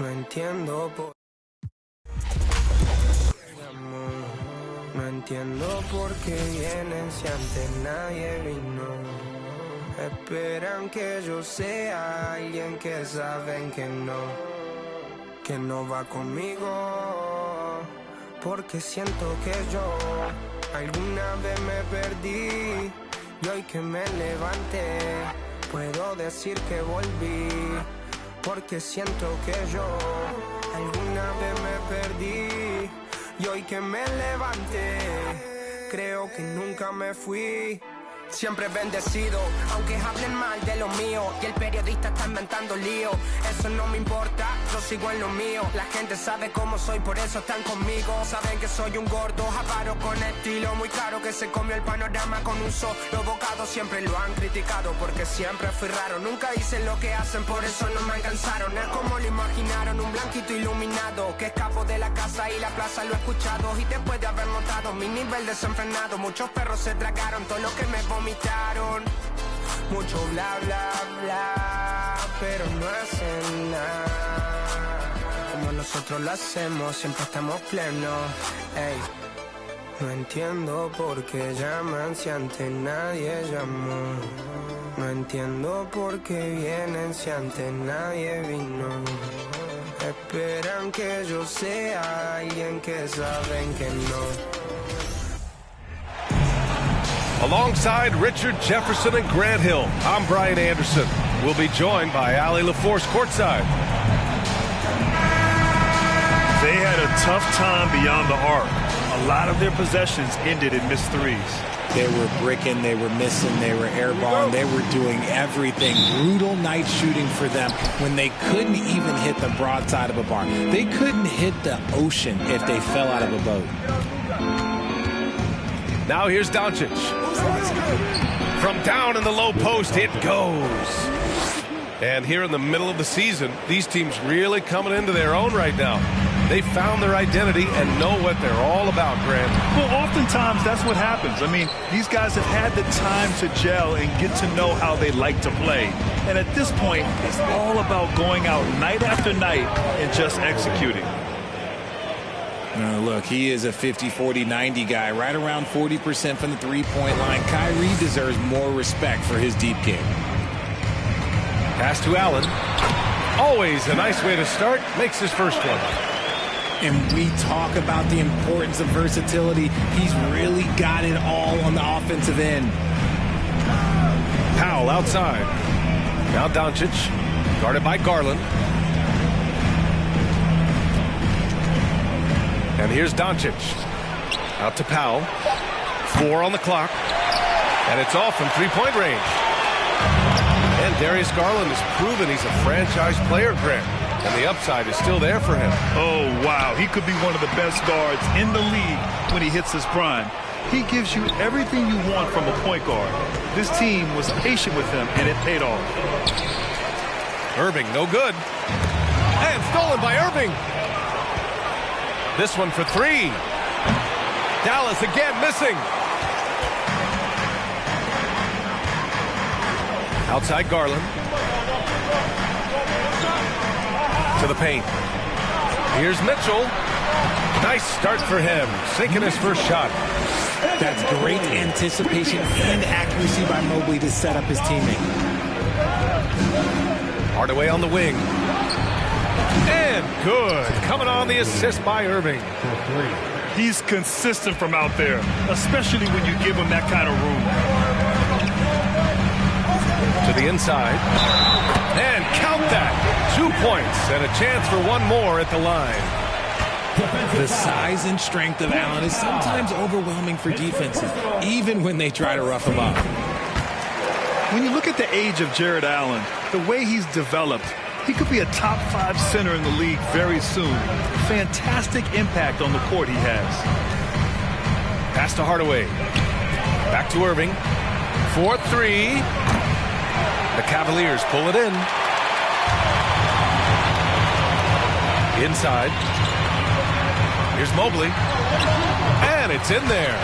No entiendo por qué vienen si antes nadie vino. Esperan que yo sea alguien que saben que no va conmigo. Porque siento que yo alguna vez me perdí y hoy que me levanté puedo decir que volví. Porque siento que yo alguna vez me perdí y hoy que me levanté creo que nunca me fui. Siempre bendecido, aunque hablen mal de lo mío y el periodista está inventando lío. Eso no me importa, yo sigo en lo mío. La gente sabe cómo soy, por eso están conmigo. Saben que soy un gordo, avaro con estilo muy claro, que se comió el panorama con un solo bocado. Siempre lo han criticado porque siempre fui raro. Nunca dicen lo que hacen, por eso no me alcanzaron. Es como lo imaginaron, un blanquito iluminado que escapo de la casa y la plaza, lo he escuchado. Y después de haber notado mi nivel desenfrenado, muchos perros se tragaron todo lo que me vomitaron. Mucho bla bla bla, pero no hacen nada como nosotros lo hacemos, siempre estamos plenos. Ey, no entiendo por qué llaman si antes nadie llamó. No entiendo por qué vienen si antes nadie vino. Esperan que yo sea alguien que saben que no. Alongside Richard Jefferson and Grant Hill, I'm Brian Anderson. We'll be joined by Allie LaForce courtside. They had a tough time beyond the arc. A lot of their possessions ended in missed threes. They were bricking, they were missing, they were airballing, they were doing everything. Brutal night shooting for them when they couldn't even hit the broadside of a bar. They couldn't hit the ocean if they fell out of a boat. Now here's Doncic. From down in the low post, it goes. And here in the middle of the season, these teams really coming into their own right now. They found their identity and know what they're all about, Grant. Well, oftentimes that's what happens. I mean, these guys have had the time to gel and get to know how they like to play. And at this point, it's all about going out night after night and just executing. Look, he is a 50, 40, 90 guy, right around 40% from the three-point line. Kyrie deserves more respect for his deep game. Pass to Allen. Always a nice way to start. Makes his first one. And we talk about the importance of versatility. He's really got it all on the offensive end. Powell outside. Now Doncic, guarded by Garland. And here's Doncic. Out to Powell. 4 on the clock. And it's off from three-point range. And Darius Garland has proven he's a franchise player, Grant. And the upside is still there for him. Oh, wow. He could be one of the best guards in the league when he hits his prime. He gives you everything you want from a point guard. This team was patient with him, and it paid off. Irving, no good. And stolen by Irving. This one for 3. Dallas again missing. Outside Garland. To the paint. Here's Mitchell. Nice start for him. Sinking his first shot. That's great anticipation and accuracy by Mobley to set up his teammate. Hardaway on the wing. And good. Coming on the assist by Irving. He's consistent from out there, especially when you give him that kind of room. To the inside. And count that. 2 points and a chance for one more at the line. The size and strength of Allen is sometimes overwhelming for defenses, even when they try to rough him up. When you look at the age of Jared Allen, the way he's developed, he could be a top 5 center in the league very soon. Fantastic impact on the court he has. Pass to Hardaway. Back to Irving. 4-3. The Cavaliers pull it in. Inside. Here's Mobley. And it's in there.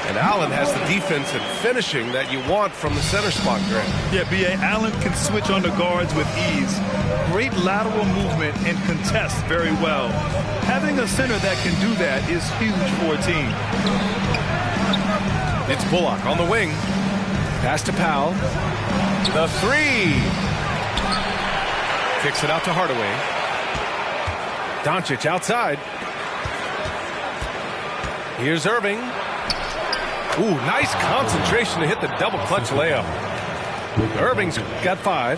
And Allen has the defense and finishing that you want from the center spot, Grant. Yeah, B.A. Allen can switch on the guards with ease. Great lateral movement and contests very well. Having a center that can do that is huge for a team. It's Bullock on the wing. Pass to Powell. The three. Kicks it out to Hardaway. Doncic outside. Here's Irving. Ooh, nice concentration to hit the double clutch layup. Irving's got 5.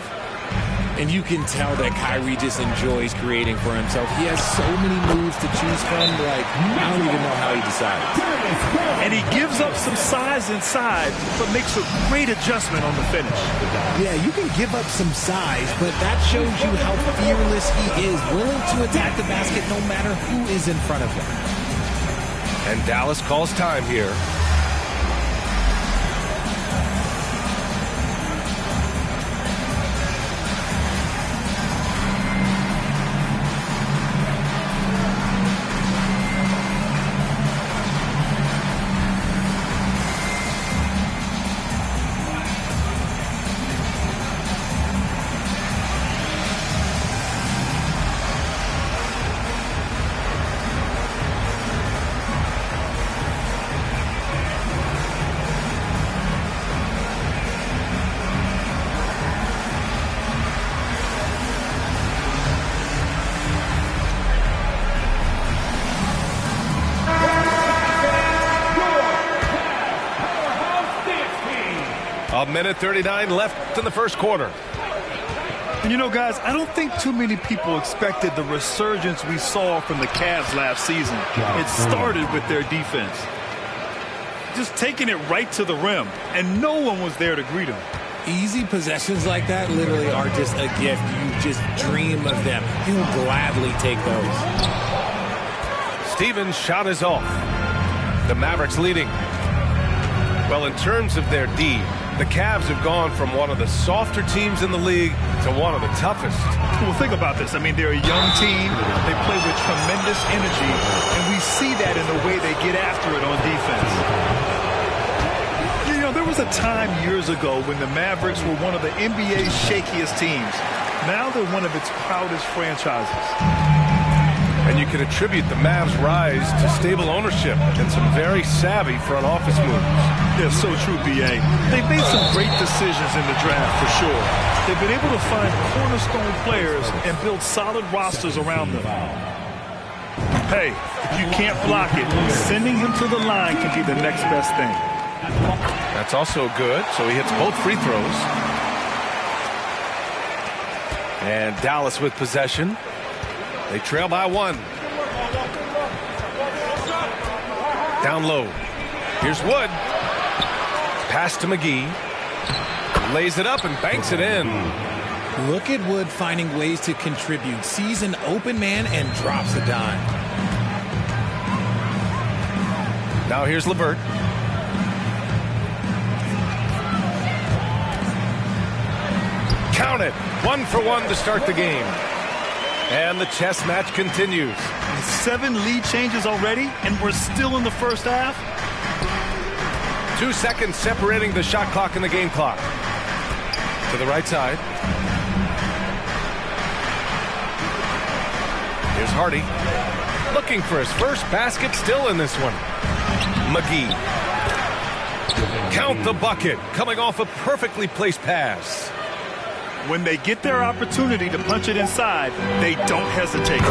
And you can tell that Kyrie just enjoys creating for himself. He has so many moves to choose from, like, I don't even know how he decides. And he gives up some size inside, but makes a great adjustment on the finish. Yeah, you can give up some size, but that shows you how fearless he is, willing to attack the basket no matter who is in front of him. And Dallas calls time here. A minute 39 left in the first quarter. And you know, guys, I don't think too many people expected the resurgence we saw from the Cavs last season. It started with their defense. Just taking it right to the rim, and no one was there to greet him. Easy possessions like that literally are just a gift. You just dream of them. He'll gladly take those. Stevens' shot is off. The Mavericks leading. Well, in terms of their D, the Cavs have gone from one of the softer teams in the league to one of the toughest. Well, think about this. I mean, they're a young team. They play with tremendous energy, and we see that in the way they get after it on defense. You know, there was a time years ago when the Mavericks were one of the NBA's shakiest teams. Now they're one of its proudest franchises. And you can attribute the Mavs' rise to stable ownership and some very savvy front office moves. Yeah, so true, B.A. They've made some great decisions in the draft, for sure. They've been able to find cornerstone players and build solid rosters around them. Hey, if you can't block it, sending him to the line can be the next best thing. That's also good, so he hits both free throws. And Dallas with possession. They trail by 1. Down low. Here's Wood. Pass to McGee. Lays it up and banks it in. Look at Wood finding ways to contribute. Sees an open man and drops a dime. Now here's LeVert. Count it. 1 for 1 to start the game. And the chess match continues. 7 lead changes already, and we're still in the first half. 2 seconds separating the shot clock and the game clock. To the right side. Here's Hardy. Looking for his first basket, still in this one. McGee. Count the bucket. Coming off a perfectly placed pass. When they get their opportunity to punch it inside, they don't hesitate.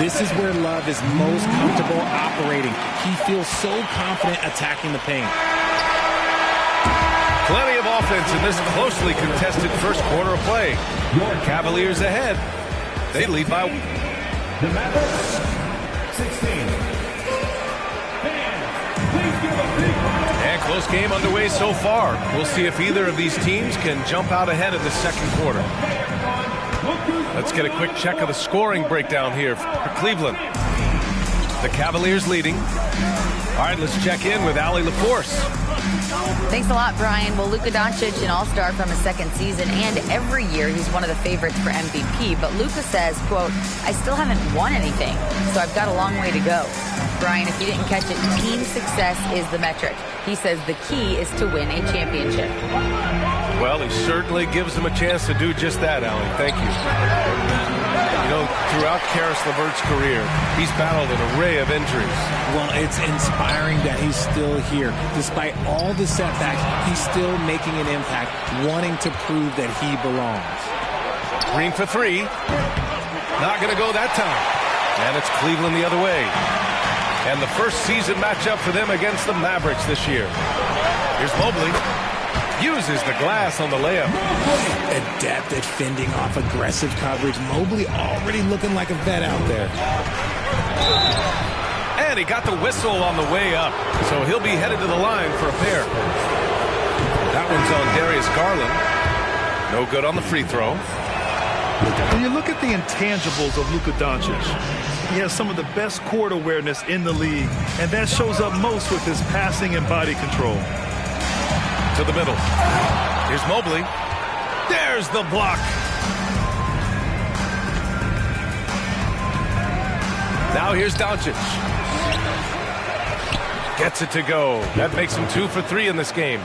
This is where Love is most comfortable operating. He feels so confident attacking the paint. Plenty of offense in this closely contested first quarter of play. Cavaliers ahead. They lead by... The Mavericks, 16. And close game underway so far. We'll see if either of these teams can jump out ahead in the second quarter. Let's get a quick check of the scoring breakdown here for Cleveland. The Cavaliers leading. All right, let's check in with Allie LaForce. Thanks a lot, Brian. Well, Luka Doncic, an all-star from his second season, and every year he's one of the favorites for MVP. But Luka says, quote, I still haven't won anything, so I've got a long way to go. Brian, if you didn't catch it, team success is the metric. He says the key is to win a championship. Well, he certainly gives them a chance to do just that, Allie. Thank you. You know, throughout Caris LeVert's career, he's battled an array of injuries. Well, it's inspiring that he's still here. Despite all the setbacks, he's still making an impact, wanting to prove that he belongs. Green for three. Not going to go that time. And it's Cleveland the other way. And the first season matchup for them against the Mavericks this year. Here's Mobley. Uses the glass on the layup. Adept at fending off aggressive coverage. Mobley already looking like a vet out there. And he got the whistle on the way up. So he'll be headed to the line for a pair. That one's on Darius Garland. No good on the free throw. When you look at the intangibles of Luka Doncic, he has some of the best court awareness in the league, and that shows up most with his passing and body control. To the middle. Here's Mobley. There's the block. Now here's Doncic. Gets it to go. That makes him 2 for 3 in this game.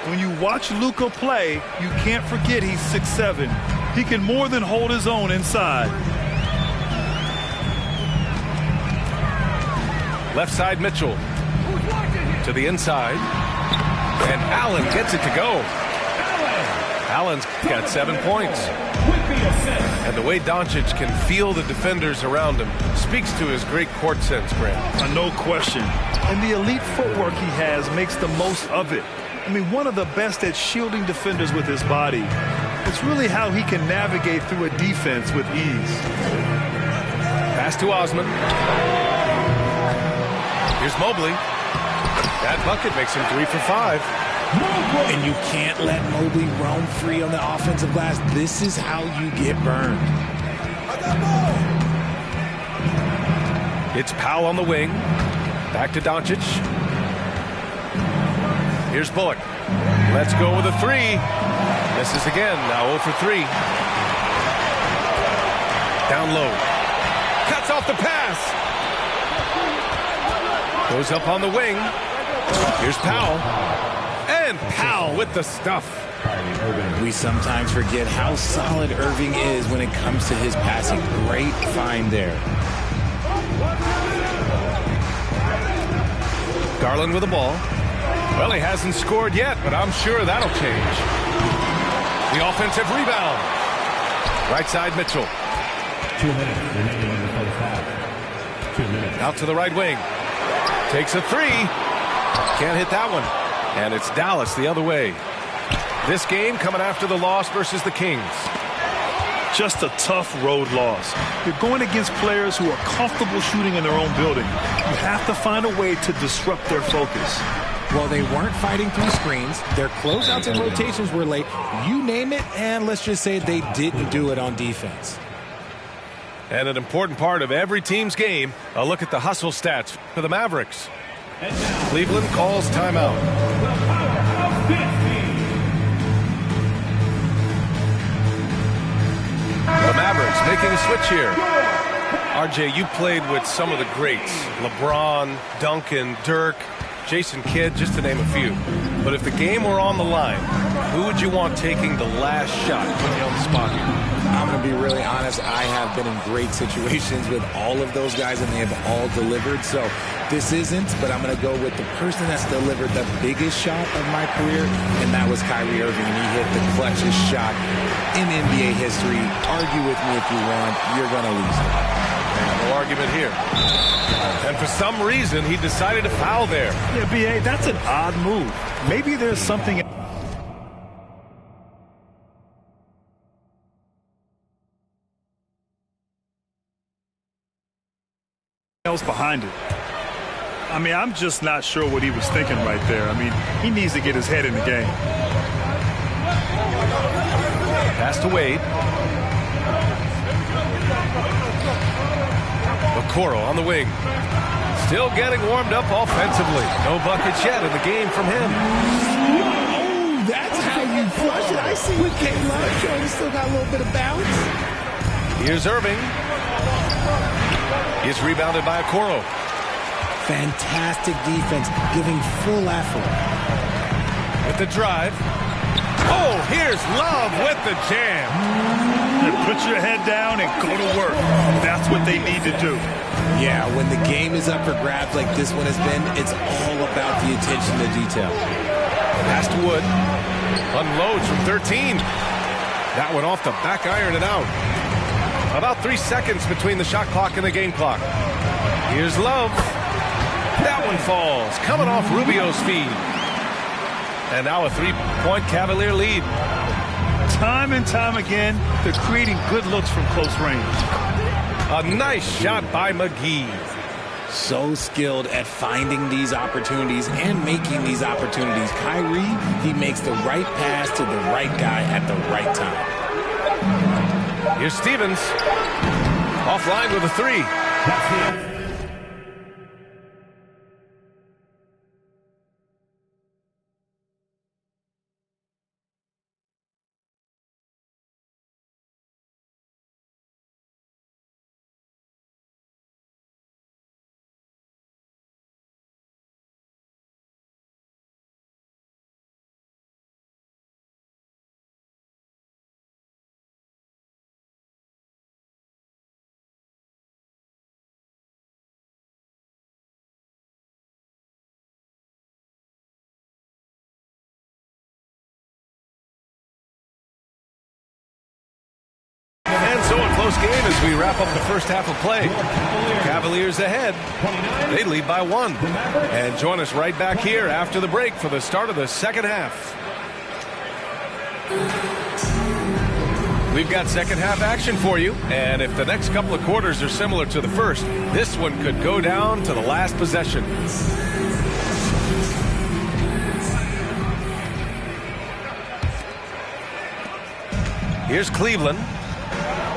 When you watch Luka play, you can't forget he's 6'7". He can more than hold his own inside. Left side Mitchell. To the inside. And Allen gets it to go. Allen's got 7 points. And the way Doncic can feel the defenders around him speaks to his great court sense, Grant. No question. And the elite footwork he has makes the most of it. I mean, one of the best at shielding defenders with his body. It's really how he can navigate through a defense with ease. Pass to Osman. Here's Mobley. That bucket makes him 3 for 5. And you can't let Mobley roam free on the offensive glass. This is how you get burned. It's Powell on the wing. Back to Doncic. Here's Bullock. Let's go with a 3. Misses again. Now 0 for 3. Down low. Cuts off the pass. Goes up on the wing. Here's Powell. And Powell with the stuff. We sometimes forget how solid Irving is when it comes to his passing. Great find there. Garland with the ball. Well, he hasn't scored yet, but I'm sure that'll change. The offensive rebound. Right side Mitchell. 2 minutes remaining in the first half. 2 minutes. Out to the right wing. Takes a 3. Can't hit that one. And it's Dallas the other way. This game coming after the loss versus the Kings. Just a tough road loss. You're going against players who are comfortable shooting in their own building. You have to find a way to disrupt their focus. Well, they weren't fighting through screens. Their closeouts and rotations were late. You name it, and let's just say they didn't do it on defense. And an important part of every team's game, a look at the hustle stats for the Mavericks. Cleveland calls timeout. The Mavericks making a switch here. RJ, you played with some of the greats. LeBron, Duncan, Dirk, Jason Kidd, just to name a few. But if the game were on the line, who would you want taking the last shot? Put you on the spot here. I'm going to be really honest. I have been in great situations with all of those guys, and they have all delivered. So this isn't, but I'm going to go with the person that's delivered the biggest shot of my career, and that was Kyrie Irving. And he hit the clutchest shot in NBA history. Argue with me if you want. You're going to lose it. No argument here. And for some reason, he decided to foul there. Yeah, B.A., that's an odd move. Maybe there's something else behind it. I mean, I'm just not sure what he was thinking right there. I mean, he needs to get his head in the game. Pass to Wade. Okoro on the wing. Still getting warmed up offensively. No buckets yet in the game from him. Oh, that's how you flush it. I see what K-Love showing. He's still got a little bit of bounce. Here's Irving. He's rebounded by Okoro. Fantastic defense, giving full effort. With the drive. Oh, here's Love with the jam. Put your head down and go to work. That's what they need to do. Yeah, when the game is up for grabs like this one has been, it's all about the attention to detail. Pass to Wood. Unloads from 13. That one off the back iron and out. About 3 seconds between the shot clock and the game clock. Here's Love. That one falls, coming off Rubio's feed. And now a 3-point Cavalier lead. Time and time again, they're creating good looks from close range. A nice shot by McGee. So skilled at finding these opportunities and making these opportunities. Kyrie, he makes the right pass to the right guy at the right time. Here's Stevens. Offline with a 3. That's it. And so a close game as we wrap up the first half of play. Cavaliers ahead. They lead by 1. And join us right back here after the break for the start of the second half. We've got second half action for you. And if the next couple of quarters are similar to the first, this one could go down to the last possession. Here's Cleveland.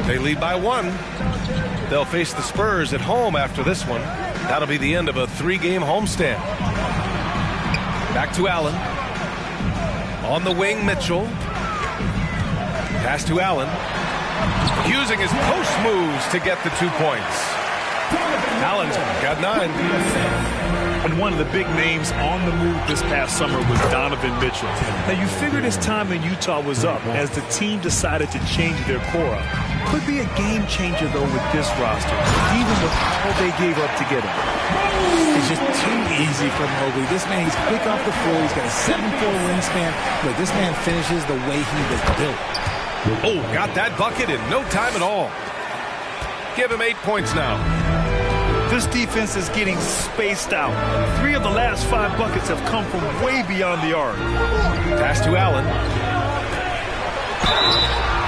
They lead by 1. They'll face the Spurs at home after this one. That'll be the end of a 3-game homestand. Back to Allen. On the wing, Mitchell. Pass to Allen. Using his post moves to get the 2 points. Allen's got 9. And one of the big names on the move this past summer was Donovan Mitchell. Now, you figured his time in Utah was up as the team decided to change their core up. Could be a game changer, though, with this roster, even with all they gave up to get him. It's just too easy for Mobley. This man, he's quick off the floor. He's got a 7'4" wingspan. Look, this man finishes the way he was built. Oh, got that bucket in no time at all. Give him 8 points now. This defense is getting spaced out. 3 of the last 5 buckets have come from way beyond the arc. Pass to Allen.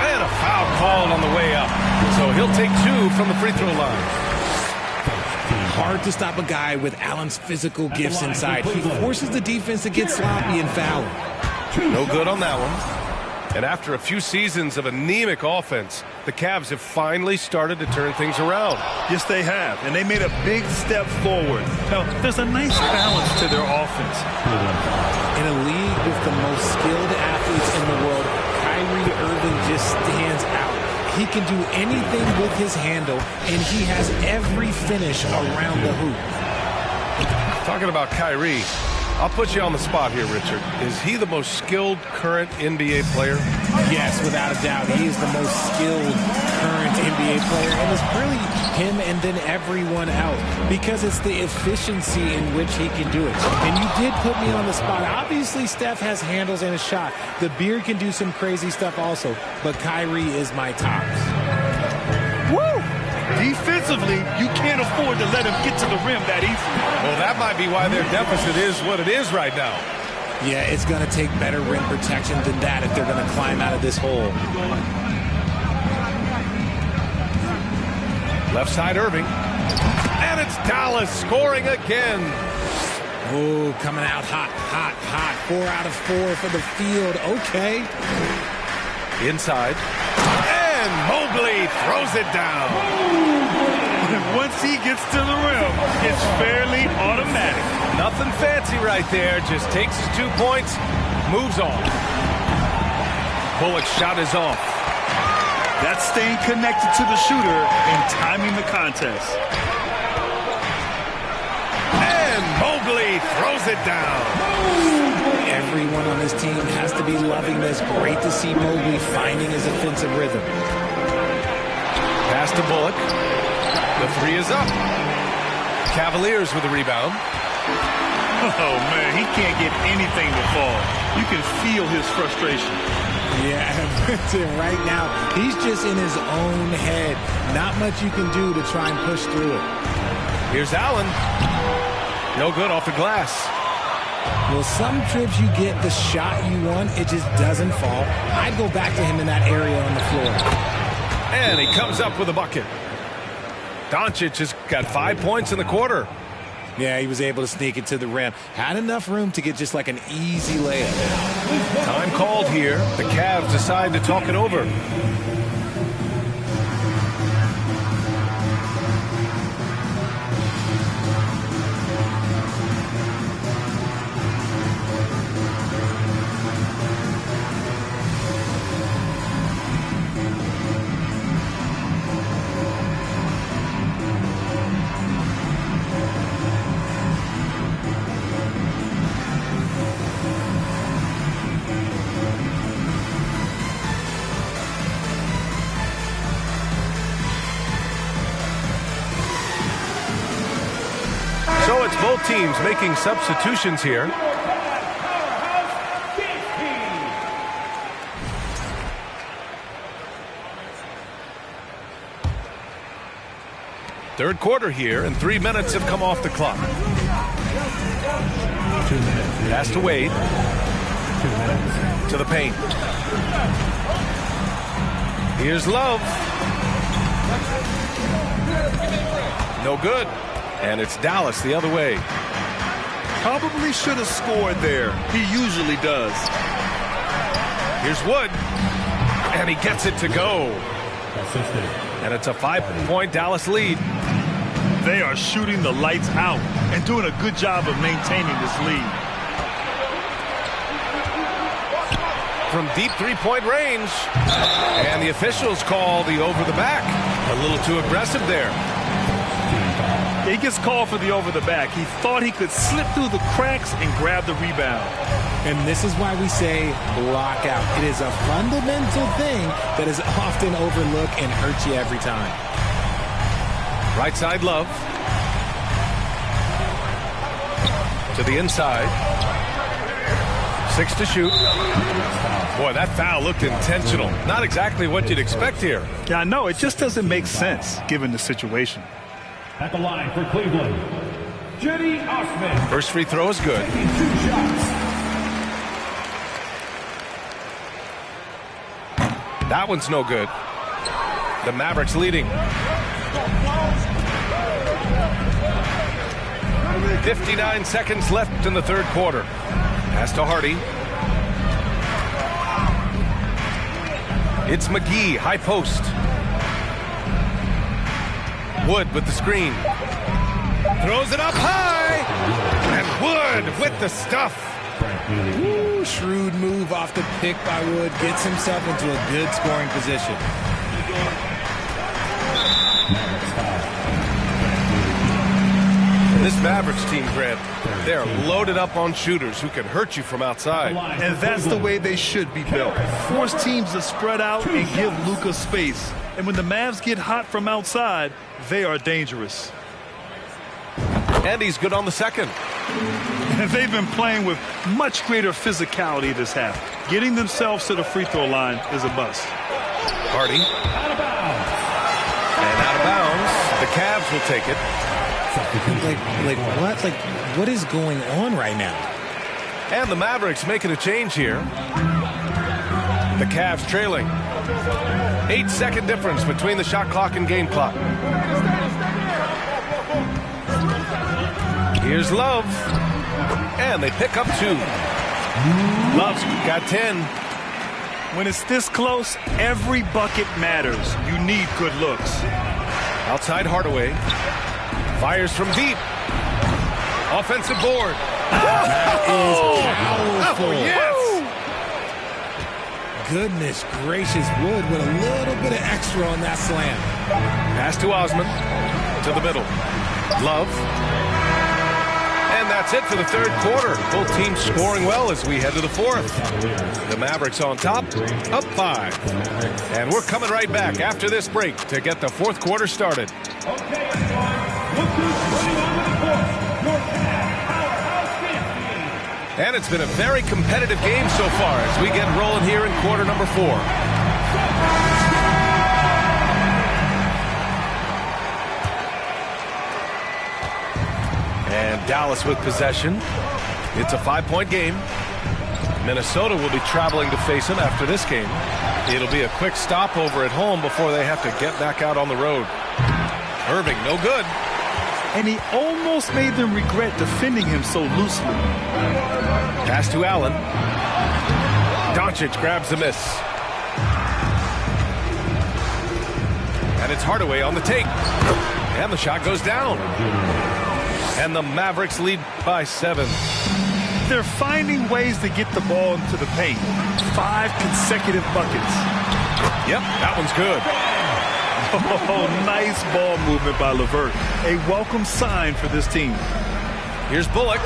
And a foul called on the way up. So he'll take 2 from the free throw line. Hard to stop a guy with Allen's physical gifts inside. He forces the defense to get sloppy and foul. No good on that one. And after a few seasons of anemic offense, the Cavs have finally started to turn things around. Yes, they have, and they made a big step forward. Now, there's a nice balance to their offense. In a league with the most skilled athletes in the world, Kyrie Irving just stands out. He can do anything with his handle, and he has every finish around the hoop. Talking about Kyrie, I'll put you on the spot here, Richard. Is he the most skilled current NBA player? Yes, without a doubt. He is the most skilled current NBA player. And it's really him and then everyone else because it's the efficiency in which he can do it. And you did put me on the spot. Obviously, Steph has handles and a shot. The Beard can do some crazy stuff also. But Kyrie is my tops. Woo! Defensively, you can't afford to let him get to the rim that easily. Well, that might be why their deficit is what it is right now. Yeah, it's going to take better rim protection than that if they're going to climb out of this hole. Left side, Irving. And it's Dallas scoring again. Oh, coming out hot, hot, hot. 4 out of 4 for the field. Okay. Inside. And Mobley throws it down. Once he gets to the rim, it's fairly automatic. Nothing fancy right there. Just takes his 2 points, moves on. Bullock's shot is off. That's staying connected to the shooter and timing the contest. And Mobley throws it down. Everyone on this team has to be loving this. Great to see Mobley finding his offensive rhythm. Pass to Bullock. The three is up. Cavaliers with the rebound. Oh, man, he can't get anything to fall. You can feel his frustration. Yeah, right now, he's just in his own head. Not much you can do to try and push through it. Here's Allen. No good off the glass. Well, some trips you get the shot you want, it just doesn't fall. I'd go back to him in that area on the floor. And he comes up with a bucket. Doncic has got 5 points in the quarter. Yeah, he was able to sneak it to the rim. Had enough room to get just like an easy layup. Time called here. The Cavs decide to talk it over. So it's both teams making substitutions here. Third quarter here, and 3 minutes have come off the clock. 2 minutes. Pass to Wade. 2 minutes. To the paint. Here's Love. No good. And it's Dallas the other way. Probably should have scored there. He usually does. Here's Wood. And he gets it to go. Assisted. And it's a 5-point Dallas lead. They are shooting the lights out and doing a good job of maintaining this lead. From deep three-point range. And the officials call the over the back. A little too aggressive there. He gets called for the over the back. He thought he could slip through the cracks and grab the rebound. And this is why we say block out. It is a fundamental thing that is often overlooked and hurts you every time. Right side Love. To the inside. 6 to shoot. Boy, that foul looked intentional. Not exactly what you'd expect here. Yeah, I know. It just doesn't make sense given the situation. At the line for Cleveland, Cedi Osman. First free throw is good. 2 shots. That one's no good. The Mavericks leading. 59 seconds left in the third quarter. Pass to Hardy. It's McGee, high post. Wood with the screen. Throws it up high. And Wood with the stuff. Ooh, shrewd move off the pick by Wood. Gets himself into a good scoring position. This Mavericks team, Grant, they're loaded up on shooters who can hurt you from outside. And that's the way they should be built. Force teams to spread out and give Luka space. And when the Mavs get hot from outside, they are dangerous. And he's good on the second. And they've been playing with much greater physicality this half. Getting themselves to the free throw line is a bust. Hardy. Out of bounds. And out of bounds. The Cavs will take it. What is going on right now? And the Mavericks making a change here. The Cavs trailing. 8-second difference between the shot clock and game clock. Here's Love. And they pick up 2. Love's got 10. When it's this close, every bucket matters. You need good looks. Outside Hardaway. Fires from deep. Offensive board. That is powerful. Oh, yes. Goodness gracious, Wood with a little bit of extra on that slam. Pass to Osman. To the middle. Love. And that's it for the third quarter. Both teams scoring well as we head to the fourth. The Mavericks on top, up 5. And we're coming right back after this break to get the fourth quarter started. And it's been a very competitive game so far as we get rolling here in quarter number 4. And Dallas with possession. It's a 5-point game. Minnesota will be traveling to face them after this game. It'll be a quick stopover at home before they have to get back out on the road. Irving, no good. And he almost made them regret defending him so loosely. Pass to Allen. Doncic grabs the miss. And it's Hardaway on the take. And the shot goes down. And the Mavericks lead by 7. They're finding ways to get the ball into the paint. 5 consecutive buckets. Yep, that one's good. Oh, nice ball movement by LeVert. A welcome sign for this team. Here's Bullock.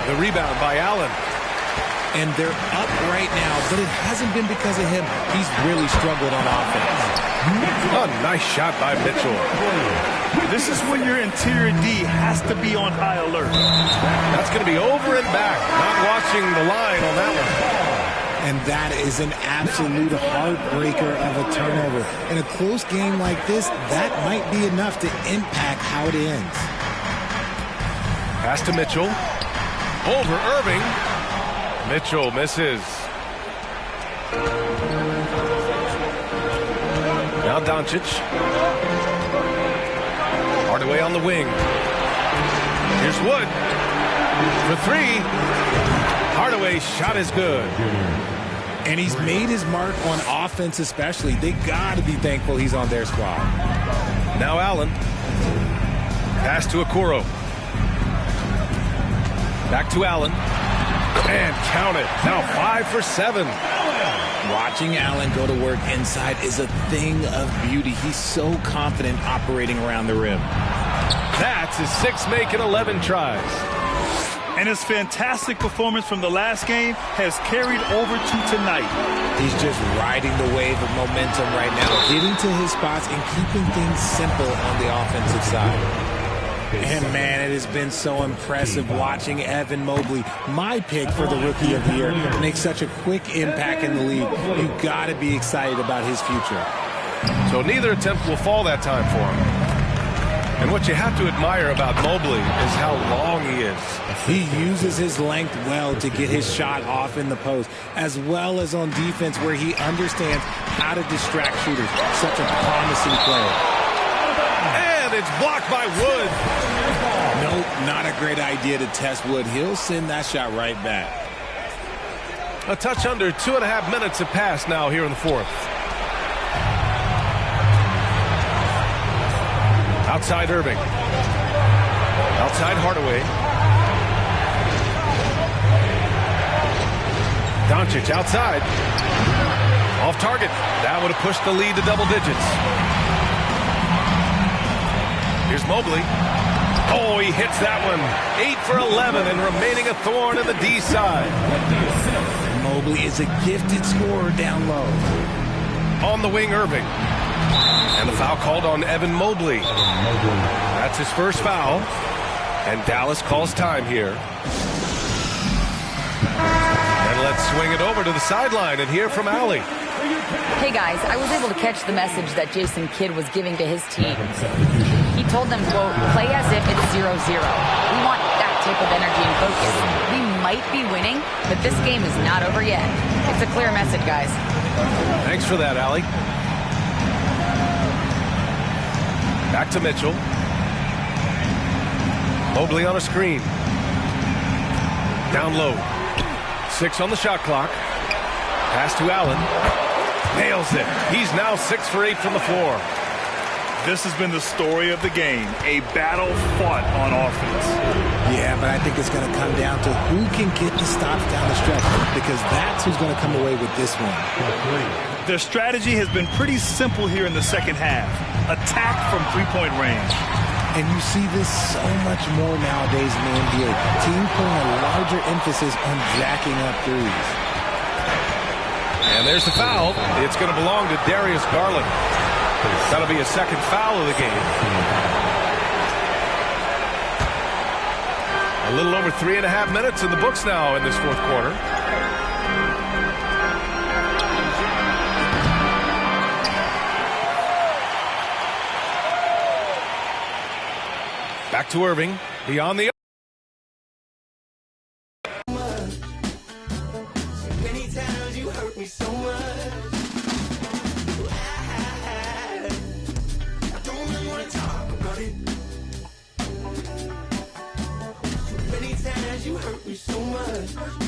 The rebound by Allen. And they're up right now, but it hasn't been because of him. He's really struggled on offense. A nice shot by Mitchell. This is when your interior D has to be on high alert. That's going to be over and back. Not watching the line on that one. And that is an absolute heartbreaker of a turnover. In a close game like this, that might be enough to impact how it ends. Pass to Mitchell. Over Irving. Mitchell misses. Now Doncic. Hardaway on the wing. Here's Wood. For 3. Hardaway's shot is good. And he's made his mark on offense especially. They got to be thankful he's on their squad. Now Allen. Pass to Okoro. Back to Allen. And count it. Now 5 for 7. Watching Allen go to work inside is a thing of beauty. He's so confident operating around the rim. That's his 6th make in 11 tries. And his fantastic performance from the last game has carried over to tonight. He's just riding the wave of momentum right now, getting to his spots and keeping things simple on the offensive side. And, man, it has been so impressive watching Evan Mobley, my pick for the Rookie of the Year, make such a quick impact in the league. You've got to be excited about his future. So neither attempt will fall that time for him. And what you have to admire about Mobley is how long he is. He uses his length well to get his shot off in the post, as well as on defense where he understands how to distract shooters. Such a promising player. And it's blocked by Wood. Nope, not a great idea to test Wood. He'll send that shot right back. A touch under 2.5 minutes have passed now here in the fourth. Outside Irving. Outside Hardaway. Doncic outside. Off target. That would have pushed the lead to double digits. Here's Mobley. Oh, he hits that one. 8 for 11 and remaining a thorn in the D side. Mobley is a gifted scorer down low. On the wing, Irving. And the foul called on Evan Mobley. That's his first foul. And Dallas calls time here. And let's swing it over to the sideline and hear from Allie. Hey guys, I was able to catch the message that Jason Kidd was giving to his team. He told them, quote, play as if it's 0-0. We want that type of energy and focus. We might be winning, but this game is not over yet. It's a clear message, guys. Thanks for that, Allie. Back to Mitchell. Mobley on a screen. Down low. 6 on the shot clock. Pass to Allen. Nails it. He's now 6 for 8 from the floor. This has been the story of the game, a battle fought on offense. Yeah, but I think it's going to come down to who can get the stops down the stretch, because that's who's going to come away with this one. Their strategy has been pretty simple here in the second half. Attack from three-point range. And you see this so much more nowadays in the NBA. Teams putting a larger emphasis on jacking up threes. And there's the foul. It's going to belong to Darius Garland. That'll be a second foul of the game. A little over 3.5 minutes in the books now in this fourth quarter. Back to Irving, beyond the... Many times you hurt me so much. I don't really want to talk about it. Many times you hurt me so much.